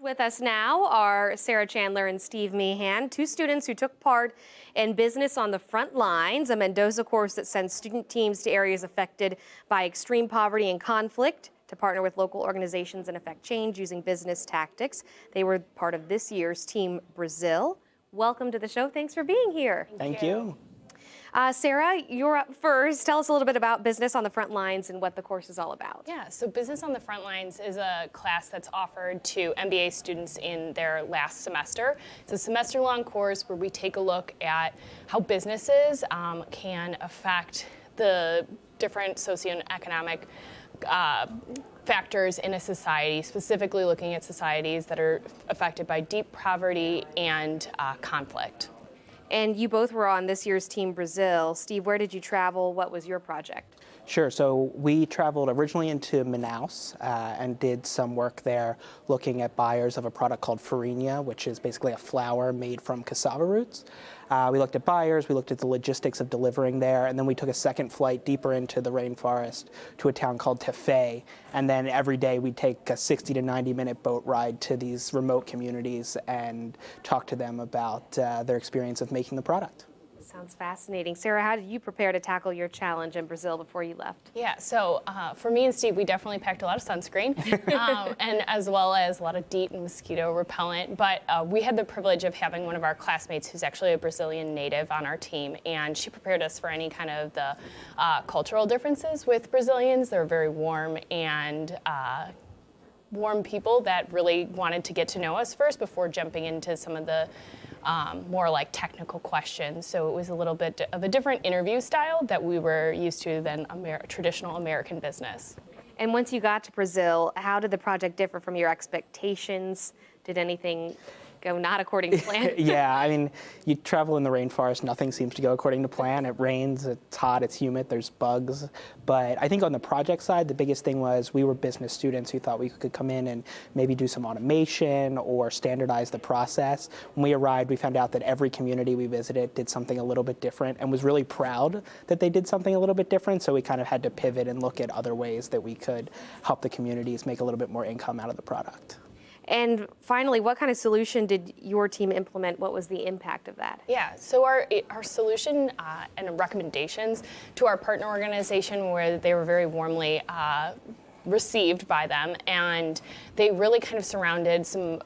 With us now are Sarah Chandler and Steve Meehan, two students who took part in Business on the Frontlines, a Mendoza course that sends student teams to areas affected by extreme poverty and conflict to partner with local organizations and affect change using business tactics. They were part of this year's Team Brazil. Welcome to the show. Thanks for being here. Thank you. Sarah, you're up first. Tell us a little bit about Business on the Frontlines and what the course is all about. Yeah, so Business on the Frontlines is a class that's offered to MBA students in their last semester. It's a semester-long course where we take a look at how businesses can affect the different socioeconomic factors in a society, specifically looking at societies that are affected by deep poverty and conflict. And you both were on this year's Team Brazil. Steve, where did you travel? What was your project? Sure. So we traveled originally into Manaus and did some work there looking at buyers of a product called farinha, which is basically a flour made from cassava roots. We looked at buyers, we looked at the logistics of delivering there, and then we took a second flight deeper into the rainforest to a town called Tefé. And then every day we'd take a 60 to 90-minute boat ride to these remote communities and talk to them about their experience of making the product. Sounds fascinating. Sarah, how did you prepare to tackle your challenge in Brazil before you left? Yeah, so for me and Steve, we definitely packed a lot of sunscreen, and as well as a lot of DEET and mosquito repellent. But we had the privilege of having one of our classmates who's actually a Brazilian native on our team, and she prepared us for any kind of the cultural differences with Brazilians. They're very warm and warm people that really wanted to get to know us first before jumping into some of the more like technical questions. So it was a little bit of a different interview style that we were used to than traditional American business. And once you got to Brazil, how did the project differ from your expectations? Did anything go not according to plan? Yeah, I mean, you travel in the rainforest, nothing seems to go according to plan. It rains, it's hot, it's humid, there's bugs. But I think on the project side, the biggest thing was we were business students who thought we could come in and maybe do some automation or standardize the process. When we arrived, we found out that every community we visited did something a little bit different and was really proud that they did something a little bit different. So we kind of had to pivot and look at other ways that we could help the communities make a little bit more income out of the product. And finally, what kind of solution did your team implement? What was the impact of that? Yeah, so our solution and recommendations to our partner organization where they were very warmly received by them, and they really kind of surrounded some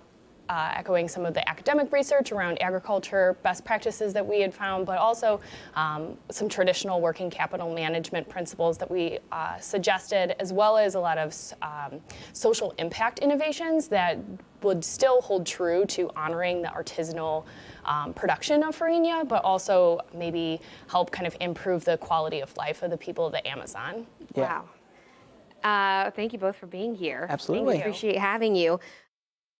echoing some of the academic research around agriculture, best practices that we had found, but also some traditional working capital management principles that we suggested, as well as a lot of social impact innovations that would still hold true to honoring the artisanal production of farinha, but also maybe help kind of improve the quality of life of the people of the Amazon. Yeah. Wow. Thank you both for being here. Absolutely. Appreciate having you.